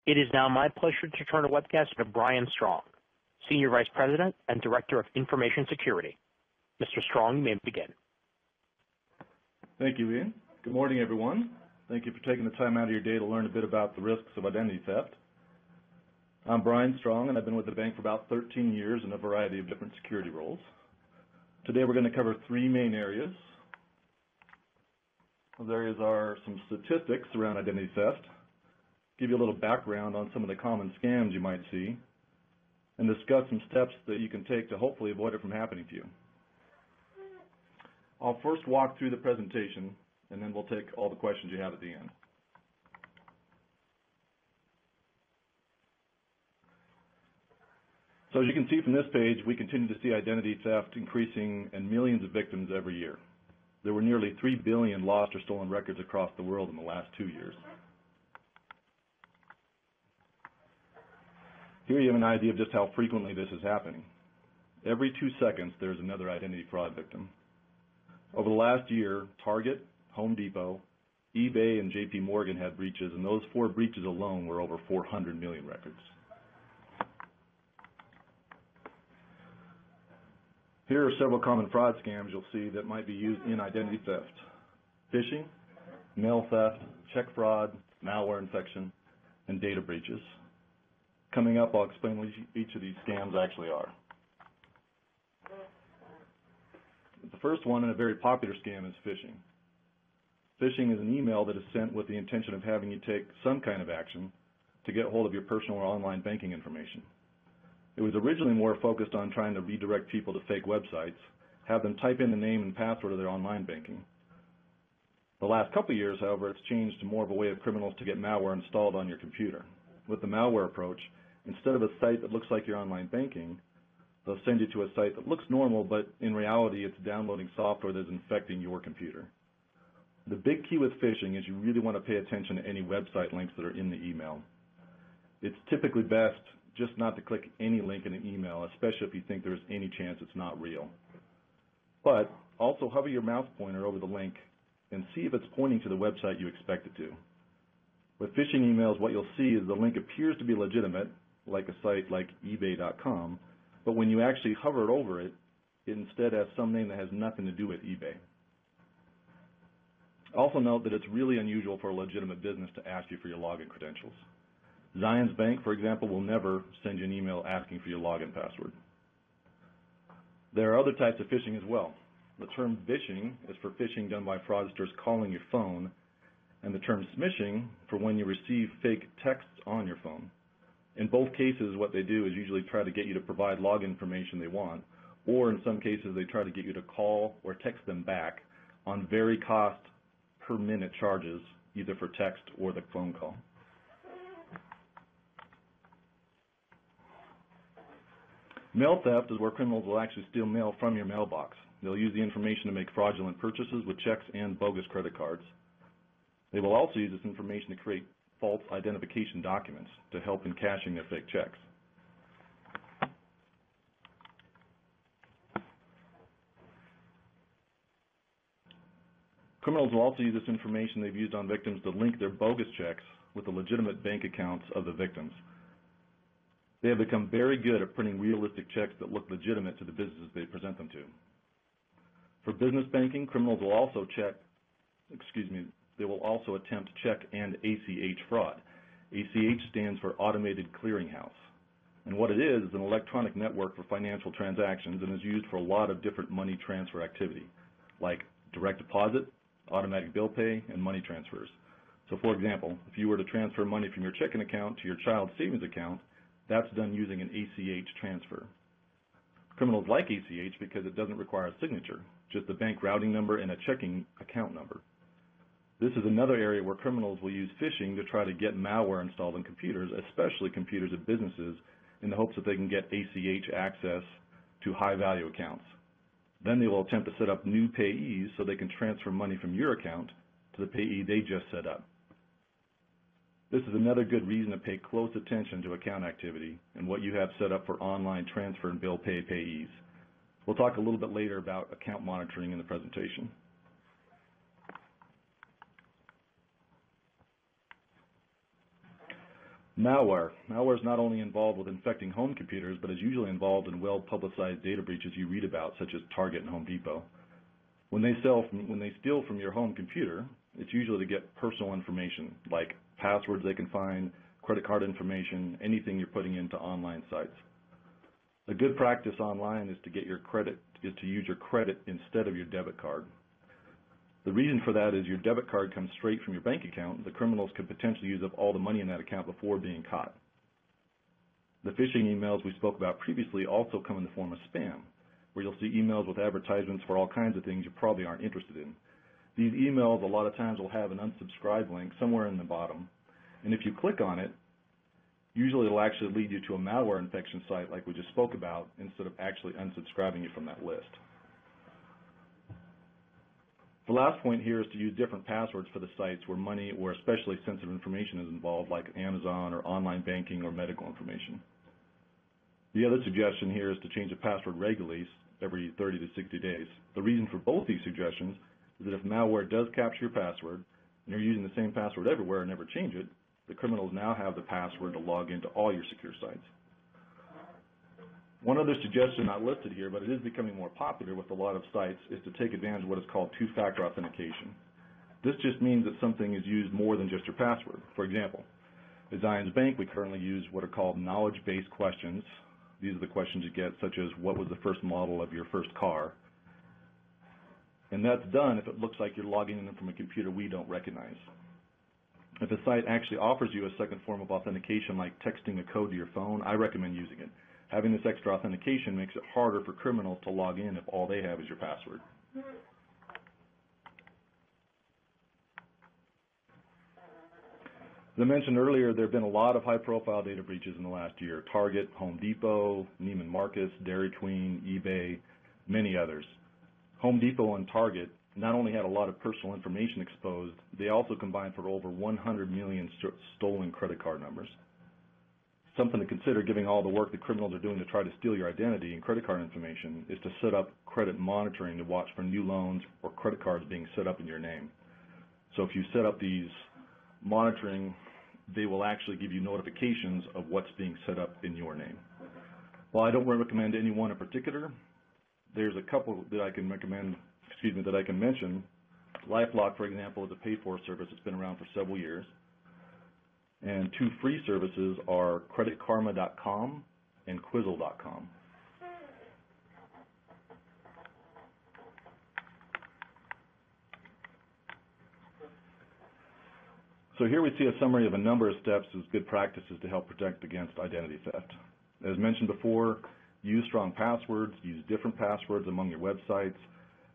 It is now my pleasure to turn the webcast to Bryan Strong, Senior Vice President and Director of Information Security. Mr. Strong, you may begin. Thank you, Ian. Good morning, everyone. Thank you for taking the time out of your day to learn a bit about the risks of identity theft. I'm Bryan Strong, and I've been with the bank for about 13 years in a variety of different security roles. Today we're going to cover three main areas. Those areas are some statistics around identity theft, give you a little background on some of the common scams you might see, and discuss some steps that you can take to hopefully avoid it from happening to you. I'll first walk through the presentation, and then we'll take all the questions you have at the end. So as you can see from this page, we continue to see identity theft increasing and millions of victims every year. There were nearly 3 billion lost or stolen records across the world in the last 2 years. Here you have an idea of just how frequently this is happening. Every 2 seconds, there's another identity fraud victim. Over the last year, Target, Home Depot, eBay, and JP Morgan had breaches, and those 4 breaches alone were over 400 million records. Here are several common fraud scams you'll see that might be used in identity theft: phishing, mail theft, check fraud, malware infection, and data breaches. Coming up, I'll explain what each of these scams actually are. The first one, and a very popular scam, is phishing. Phishing is an email that is sent with the intention of having you take some kind of action to get hold of your personal or online banking information. It was originally more focused on trying to redirect people to fake websites, have them type in the name and password of their online banking. The last couple of years, however, it's changed to more of a way of criminals to get malware installed on your computer. With the malware approach, instead of a site that looks like your online banking, they'll send you to a site that looks normal, but in reality it's downloading software that's infecting your computer. The big key with phishing is you really want to pay attention to any website links that are in the email. It's typically best just not to click any link in an email, especially if you think there's any chance it's not real. But also hover your mouse pointer over the link and see if it's pointing to the website you expect it to. With phishing emails, what you'll see is the link appears to be legitimate, like a site like ebay.com, but when you actually hover over it, it instead has some name that has nothing to do with eBay. Also note that it's really unusual for a legitimate business to ask you for your login credentials. Zions Bank, for example, will never send you an email asking for your login password. There are other types of phishing as well. The term vishing is for phishing done by fraudsters calling your phone, and the term smishing for when you receive fake texts on your phone. In both cases, what they do is usually try to get you to provide login information they want, or in some cases they try to get you to call or text them back on very cost per minute charges, either for text or the phone call. Mail theft is where criminals will actually steal mail from your mailbox. They'll use the information to make fraudulent purchases with checks and bogus credit cards. They will also use this information to create false identification documents to help in cashing their fake checks. Criminals will also use this information they've used on victims to link their bogus checks with the legitimate bank accounts of the victims. They have become very good at printing realistic checks that look legitimate to the businesses they present them to. For business banking, criminals will also they will also attempt check and ACH fraud. ACH stands for Automated Clearinghouse. And what it is an electronic network for financial transactions and is used for a lot of different money transfer activity, like direct deposit, automatic bill pay, and money transfers. So for example, if you were to transfer money from your checking account to your child's savings account, that's done using an ACH transfer. Criminals like ACH because it doesn't require a signature, just a bank routing number and a checking account number. This is another area where criminals will use phishing to try to get malware installed on computers, especially computers of businesses, in the hopes that they can get ACH access to high-value accounts. Then they will attempt to set up new payees so they can transfer money from your account to the payee they just set up. This is another good reason to pay close attention to account activity and what you have set up for online transfer and bill pay payees. We'll talk a little bit later about account monitoring in the presentation. Malware. Malware is not only involved with infecting home computers, but is usually involved in well-publicized data breaches you read about, such as Target and Home Depot. When they steal from your home computer, it's usually to get personal information, like passwords they can find, credit card information, anything you're putting into online sites. A good practice online is to use your credit instead of your debit card. The reason for that is your debit card comes straight from your bank account. The criminals could potentially use up all the money in that account before being caught. The phishing emails we spoke about previously also come in the form of spam, where you'll see emails with advertisements for all kinds of things you probably aren't interested in. These emails a lot of times will have an unsubscribe link somewhere in the bottom, and if you click on it, usually it'll actually lead you to a malware infection site like we just spoke about, instead of actually unsubscribing you from that list. The last point here is to use different passwords for the sites where money or especially sensitive information is involved, like Amazon or online banking or medical information. The other suggestion here is to change the password regularly every 30 to 60 days. The reason for both these suggestions is that if malware does capture your password and you're using the same password everywhere and never change it, the criminals now have the password to log into all your secure sites. One other suggestion not listed here, but it is becoming more popular with a lot of sites, is to take advantage of what is called two-factor authentication. This just means that something is used more than just your password. For example, at Zions Bank, we currently use what are called knowledge-based questions. These are the questions you get, such as, what was the first model of your first car? And that's done if it looks like you're logging in from a computer we don't recognize. If a site actually offers you a second form of authentication, like texting a code to your phone, I recommend using it. Having this extra authentication makes it harder for criminals to log in if all they have is your password. As I mentioned earlier, there have been a lot of high-profile data breaches in the last year. Target, Home Depot, Neiman Marcus, Dairy Queen, eBay, many others. Home Depot and Target not only had a lot of personal information exposed, they also combined for over 100 million stolen credit card numbers. Something to consider, given all the work the criminals are doing to try to steal your identity and credit card information, is to set up credit monitoring to watch for new loans or credit cards being set up in your name. So if you set up these monitoring, they will actually give you notifications of what's being set up in your name. While I don't recommend any one in particular, there's a couple that I can mention. LifeLock, for example, is a paid-for service that's been around for several years. And two free services are creditkarma.com and quizzle.com. So here we see a summary of a number of steps as good practices to help protect against identity theft. As mentioned before, use strong passwords, use different passwords among your websites,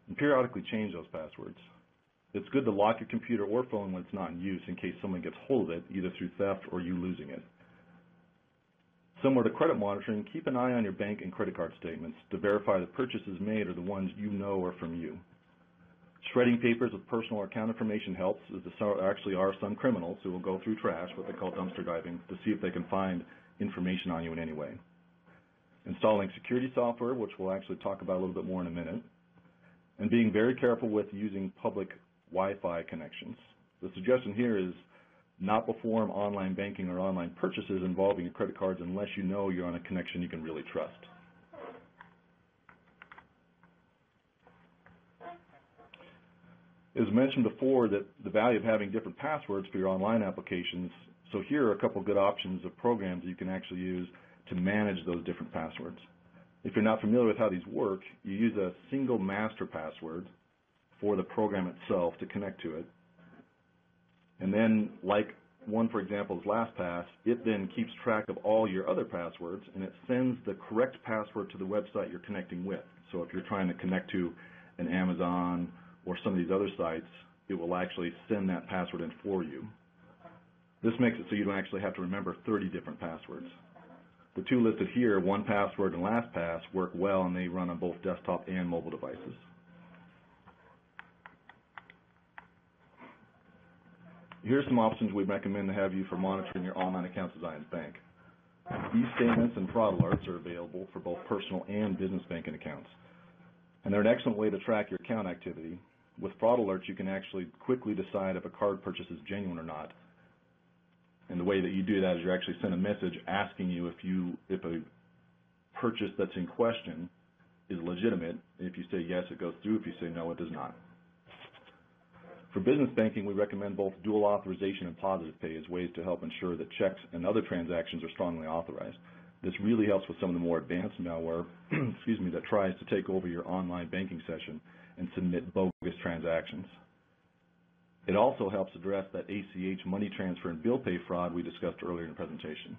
and periodically change those passwords. It's good to lock your computer or phone when it's not in use in case someone gets hold of it, either through theft or you losing it. Similar to credit monitoring, keep an eye on your bank and credit card statements to verify the purchases made are the ones you know are from you. Shredding papers with personal or account information helps, as there actually are some criminals who will go through trash, what they call dumpster diving, to see if they can find information on you in any way. Installing security software, which we'll actually talk about a little bit more in a minute, and being very careful with using public Wi-Fi connections. The suggestion here is not perform online banking or online purchases involving your credit cards unless you know you're on a connection you can really trust. As mentioned before, that the value of having different passwords for your online applications, so here are a couple good options of programs that you can actually use to manage those different passwords. If you're not familiar with how these work, you use a single master password for the program itself to connect to it. And then, like one, for example, is LastPass, it then keeps track of all your other passwords, and it sends the correct password to the website you're connecting with. So if you're trying to connect to an Amazon or some of these other sites, it will actually send that password in for you. This makes it so you don't actually have to remember 30 different passwords. The two listed here, 1Password and LastPass, work well, and they run on both desktop and mobile devices. Here's some options we recommend to have you for monitoring your online accounts at Zions Bank. E-statements and fraud alerts are available for both personal and business banking accounts. And they're an excellent way to track your account activity. With fraud alerts, you can actually quickly decide if a card purchase is genuine or not. And the way that you do that is you actually send a message asking you if a purchase that's in question is legitimate. If you say yes, it goes through. If you say no, it does not. For business banking, we recommend both dual authorization and positive pay as ways to help ensure that checks and other transactions are strongly authorized. This really helps with some of the more advanced malware that tries to take over your online banking session and submit bogus transactions. It also helps address that ACH money transfer and bill pay fraud we discussed earlier in the presentation.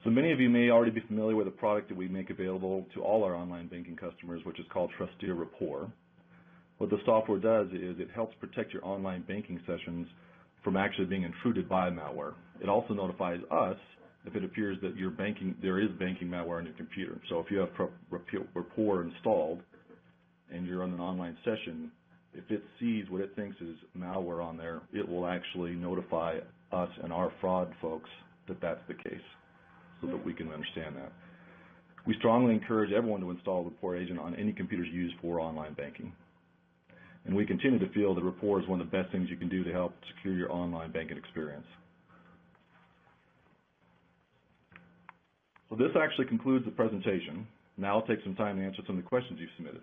So many of you may already be familiar with a product that we make available to all our online banking customers, which is called Trusteer Rapport. What the software does is it helps protect your online banking sessions from actually being intruded by malware. It also notifies us if it appears that there is banking malware on your computer. So if you have Rapport installed and you're on an online session, if it sees what it thinks is malware on there, it will actually notify us and our fraud folks that that's the case, so that we can understand that. We strongly encourage everyone to install Rapport Agent on any computers used for online banking. And we continue to feel that Rapport is one of the best things you can do to help secure your online banking experience. So this actually concludes the presentation. Now I'll take some time to answer some of the questions you've submitted.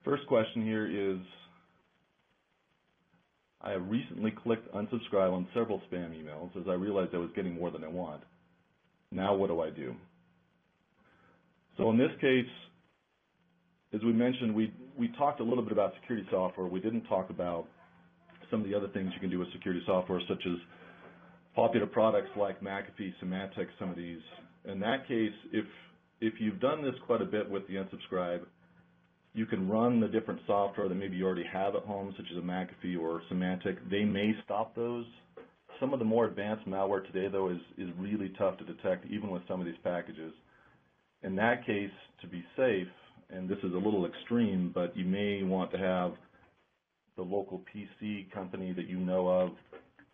First question here is, I have recently clicked unsubscribe on several spam emails as I realized I was getting more than I want. Now what do I do? So in this case, as we mentioned, we talked a little bit about security software. We didn't talk about some of the other things you can do with security software, such as popular products like McAfee, Symantec, some of these. In that case, if you've done this quite a bit with the unsubscribe, you can run the different software that maybe you already have at home, such as a McAfee or Symantec. They may stop those. Some of the more advanced malware today, though, is really tough to detect, even with some of these packages. In that case, to be safe, and this is a little extreme, but you may want to have the local PC company that you know of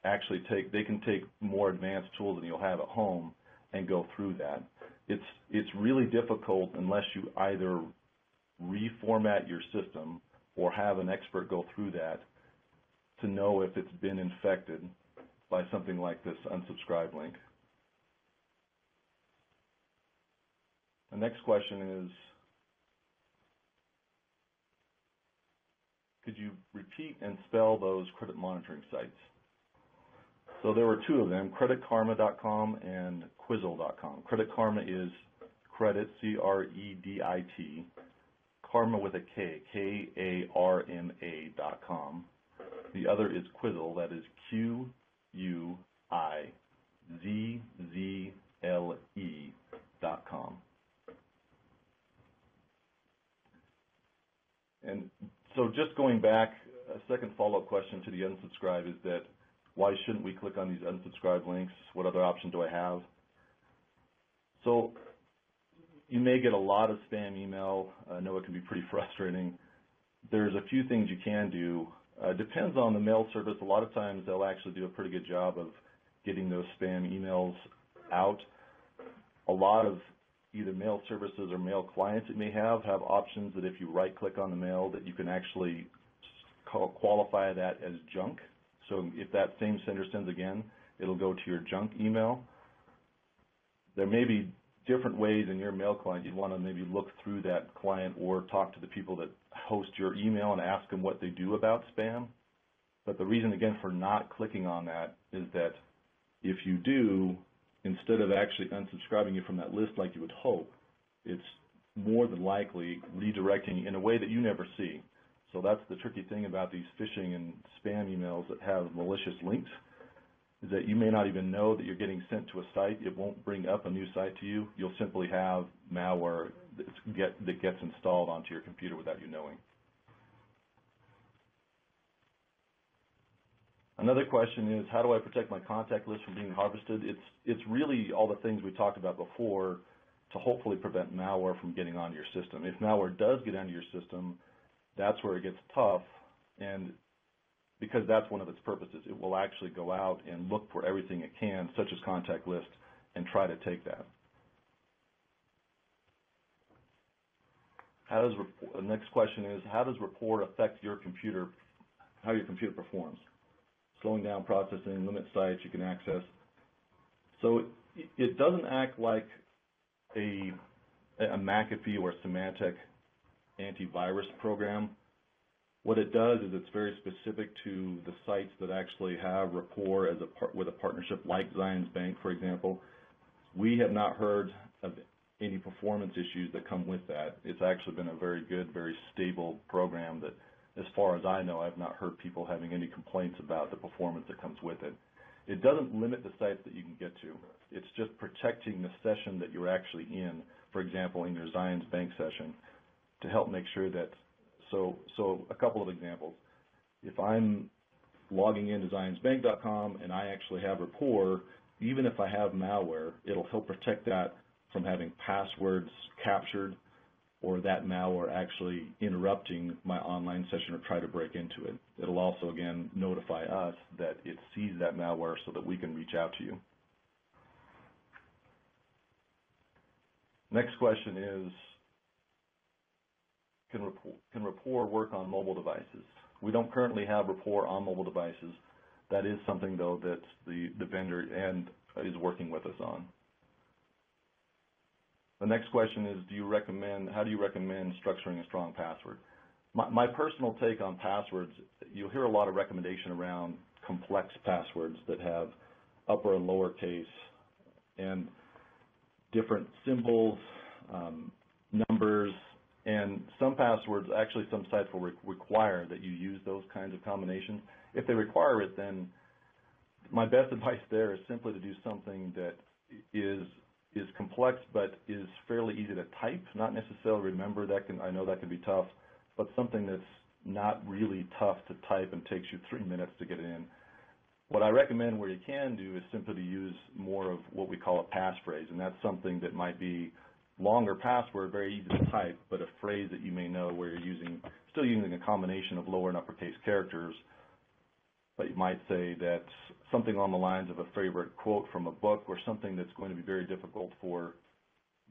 actually they can take more advanced tools than you'll have at home and go through that. It's really difficult unless you either reformat your system or have an expert go through that to know if it's been infected by something like this unsubscribe link. The next question is, could you repeat and spell those credit monitoring sites? So there were two of them, creditkarma.com and quizzle.com. Credit Karma is credit, C-R-E-D-I-T, Karma with a K, K-A-R-M-A.com. The other is Quizzle, that is Q-U-I-Z-Z-L-E.com. And so just going back, a second follow-up question to the unsubscribe is that why shouldn't we click on these unsubscribe links? What other option do I have? So you may get a lot of spam email. I know it can be pretty frustrating. There's a few things you can do. Depends on the mail service. A lot of times they'll actually do a pretty good job of getting those spam emails out. A lot of either mail services or mail clients that may have options that if you right-click on the mail that you can actually qualify that as junk. So if that same sender sends again, it'll go to your junk email. There may be different ways in your mail client you'd want to maybe look through that client or talk to the people that host your email and ask them what they do about spam. But the reason, again, for not clicking on that is that if you do, instead of actually unsubscribing you from that list like you would hope, it's more than likely redirecting you in a way that you never see. So that's the tricky thing about these phishing and spam emails that have malicious links, is that you may not even know that you're getting sent to a site. It won't bring up a new site to you. You'll simply have malware that gets installed onto your computer without you knowing. Another question is, how do I protect my contact list from being harvested? It's really all the things we talked about before to hopefully prevent malware from getting onto your system. If malware does get onto your system, that's where it gets tough. And because that's one of its purposes. It will actually go out and look for everything it can, such as contact list, and try to take that. The next question is, how does rapport affect your computer, how your computer performs? Slowing down processing, limit sites you can access. So it doesn't act like a McAfee or Symantec antivirus program. What it does is it's very specific to the sites that actually have rapport with a partnership like Zions Bank, for example. We have not heard of any performance issues that come with that. It's actually been a very good, very stable program that, as far as I know, I've not heard people having any complaints about the performance that comes with it. It doesn't limit the sites that you can get to. It's just protecting the session that you're actually in, for example, in your Zions Bank session, to help make sure that, so a couple of examples. If I'm logging into zionsbank.com and I actually have rapport, even if I have malware, it'll help protect that from having passwords captured or that malware actually interrupting my online session or try to break into it. It'll also, again, notify us that it sees that malware so that we can reach out to you. Next question is, can rapport work on mobile devices? We don't currently have rapport on mobile devices. That is something, though, that the vendor is working with us on. The next question is, how do you recommend structuring a strong password? My personal take on passwords, you'll hear a lot of recommendation around complex passwords that have upper and lower case and different symbols, numbers, and some passwords, actually some sites will require that you use those kinds of combinations. If they require it, then my best advice there is simply to do something that is complex but is fairly easy to type, not necessarily remember. I know that can be tough, but something that's not really tough to type and takes you 3 minutes to get it in. What I recommend where you can do is simply to use more of what we call a passphrase, and that's something that might be longer password, very easy to type, but a phrase that you may know where you're still using a combination of lower and uppercase characters, but you might say that something on the lines of a favorite quote from a book or something that's going to be very difficult for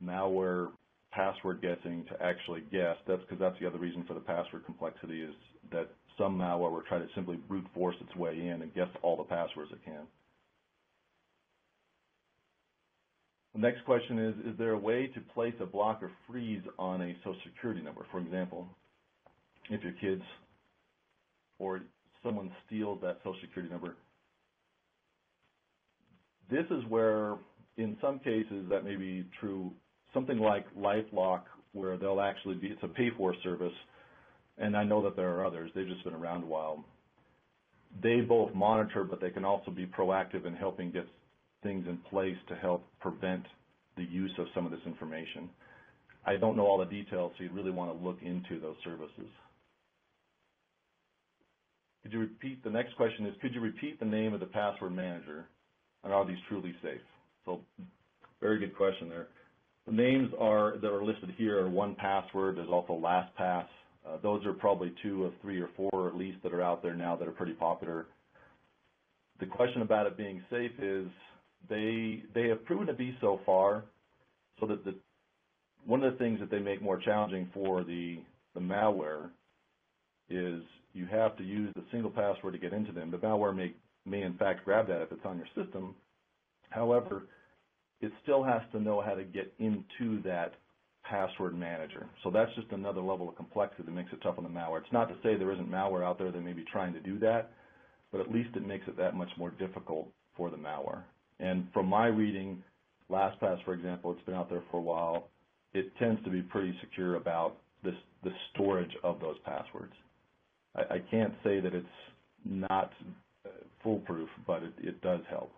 malware password guessing to actually guess. That's because that's the other reason for the password complexity, is that some malware will try to simply brute force its way in and guess all the passwords it can. The next question is there a way to place a block or freeze on a Social Security number? For example, if your kids or someone steals that Social Security number. This is where, in some cases, that may be true. Something like LifeLock, where they'll actually be, it's a pay-for service, and I know that there are others. They've just been around a while. They both monitor, but they can also be proactive in helping get things in place to help prevent the use of some of this information. I don't know all the details, so you'd really want to look into those services. Could you repeat, the next question is, could you repeat the name of the password manager, and are these truly safe? So, very good question there. The names that are listed here are 1Password. There's also LastPass. Those are probably 2 of 3 or 4 at least that are out there now that are pretty popular. The question about it being safe is they have proven to be so far, so that one of the things that they make more challenging for the malware is you have to use the single password to get into them. The malware may in fact grab that if it's on your system. However, it still has to know how to get into that password manager. So that's just another level of complexity that makes it tough on the malware. It's not to say there isn't malware out there that may be trying to do that, but at least it makes it that much more difficult for the malware. And from my reading, LastPass, for example, it's been out there for a while, it tends to be pretty secure about the storage of those passwords. I can't say that it's not foolproof, but it does help.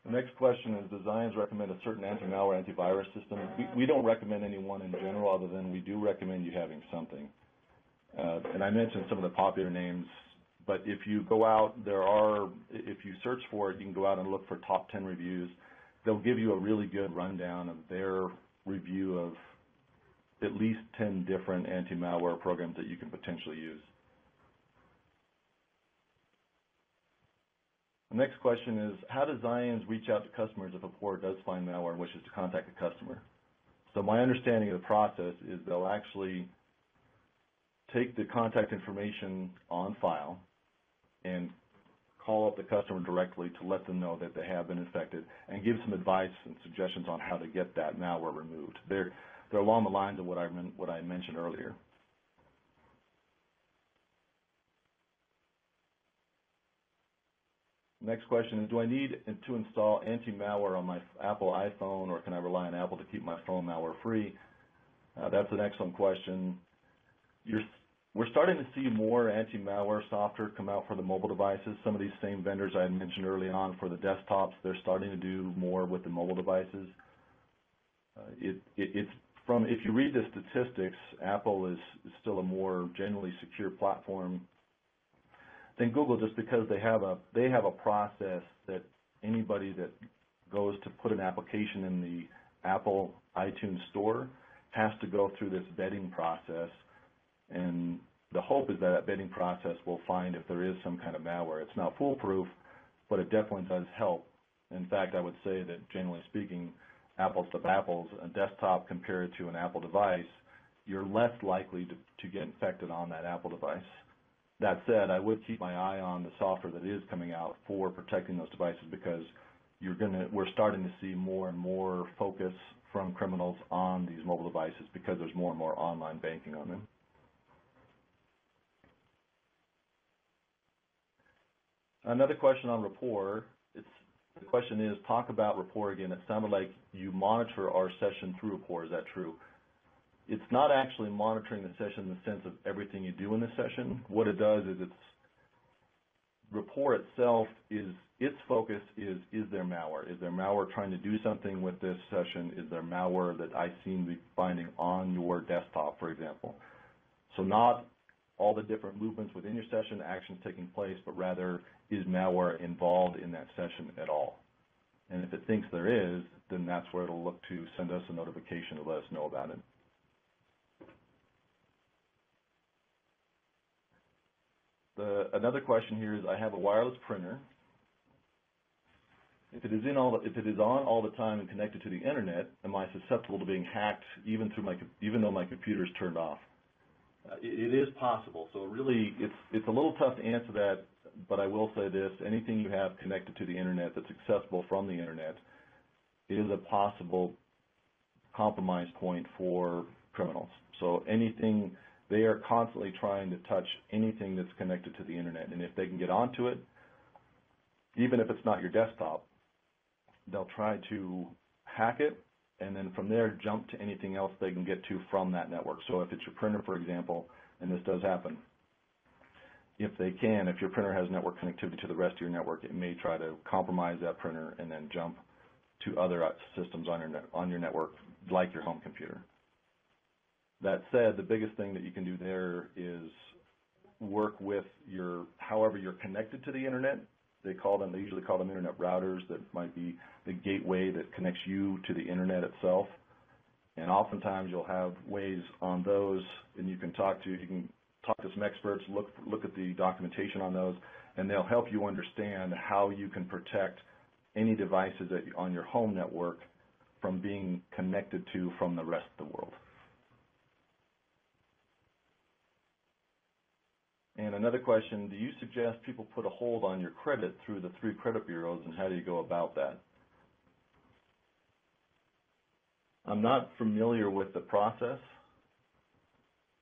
The next question is, does Zions recommend a certain anti-malware, antivirus system? We don't recommend any one in general, other than we do recommend you having something. And I mentioned some of the popular names, but if you go out, if you search for it, you can go out and look for top 10 reviews. They'll give you a really good rundown of their review at least 10 different anti-malware programs that you can potentially use. The next question is, how does Zions reach out to customers if a port does find malware and wishes to contact the customer? So my understanding of the process is they'll actually take the contact information on file and call up the customer directly to let them know that they have been infected and give some advice and suggestions on how to get that malware removed. They're along the lines of what I mentioned earlier. Next question is, do I need to install anti-malware on my Apple iPhone, or can I rely on Apple to keep my phone malware free? That's an excellent question. We're starting to see more anti-malware software come out for the mobile devices. Some of these same vendors I had mentioned early on for the desktops, they're starting to do more with the mobile devices. If you read the statistics, Apple is still a more generally secure platform than Google, just because they have a process that anybody that goes to put an application in the Apple iTunes store has to go through this vetting process, and the hope is that vetting process will find if there is some kind of malware. It's not foolproof, but it definitely does help. In fact, I would say that generally speaking, apples to apples, a desktop compared to an Apple device, you're less likely to get infected on that Apple device. That said, I would keep my eye on the software that is coming out for protecting those devices, because we're starting to see more and more focus from criminals on these mobile devices because there's more and more online banking on them. Another question on rapport. The question is, talk about rapport again. It sounded like you monitor our session through rapport. Is that true? It's not actually monitoring the session in the sense of everything you do in the session. What it does is rapport itself its focus is there malware? Is there malware trying to do something with this session? Is there malware that I seem to be finding on your desktop, for example? So not all the different movements within your session, actions taking place, but rather, is malware involved in that session at all? And if it thinks there is, then that's where it'll look to send us a notification to let us know about it. Another question here is, I have a wireless printer. If it is on all the time and connected to the internet, am I susceptible to being hacked even though my computer is turned off? It is possible. So really, it's a little tough to answer that, but I will say this: anything you have connected to the internet that's accessible from the internet is a possible compromise point for criminals. So anything, they are constantly trying to touch anything that's connected to the internet, and if they can get onto it, even if it's not your desktop, they'll try to hack it, and then from there jump to anything else they can get to from that network. So if it's your printer, for example, and this does happen, if your printer has network connectivity to the rest of your network, it may try to compromise that printer and then jump to other systems on your network, like your home computer. That said, the biggest thing that you can do there is work with however you're connected to the internet. They usually call them internet routers. That might be the gateway that connects you to the internet itself. And oftentimes you'll have ways on those, and you can talk to some experts, look at the documentation on those, and they'll help you understand how you can protect any devices on your home network from being connected to from the rest of the world. And another question, do you suggest people put a hold on your credit through the 3 credit bureaus, and how do you go about that? I'm not familiar with the process.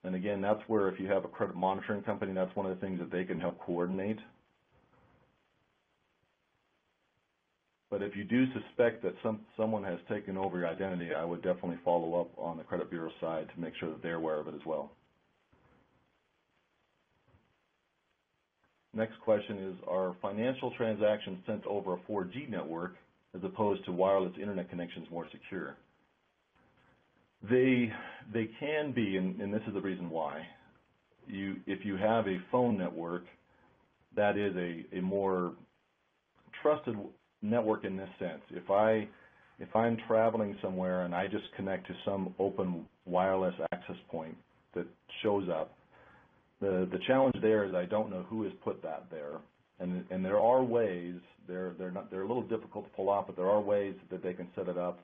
And again, that's where, if you have a credit monitoring company, that's one of the things that they can help coordinate. But if you do suspect that someone has taken over your identity, I would definitely follow up on the credit bureau side to make sure that they're aware of it as well. Next question is, are financial transactions sent over a 4G network as opposed to wireless internet connections more secure? They can be, and this is the reason why. If you have a phone network, that is a more trusted network in this sense. If I'm traveling somewhere and I just connect to some open wireless access point that shows up. The challenge there is I don't know who has put that there, and there are ways. They're a little difficult to pull off, but there are ways that they can set it up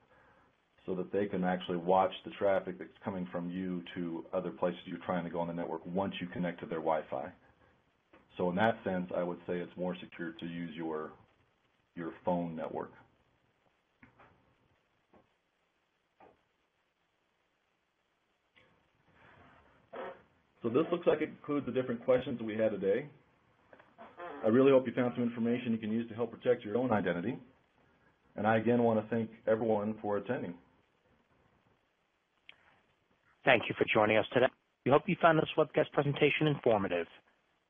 so that they can actually watch the traffic that's coming from you to other places you're trying to go on the network once you connect to their Wi-Fi. So in that sense, I would say it's more secure to use your phone network. So this looks like it includes the different questions that we had today. I really hope you found some information you can use to help protect your own identity. And I again want to thank everyone for attending. Thank you for joining us today. We hope you found this webcast presentation informative.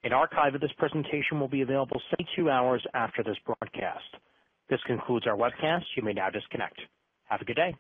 An archive of this presentation will be available 72 hours after this broadcast. This concludes our webcast. You may now disconnect. Have a good day.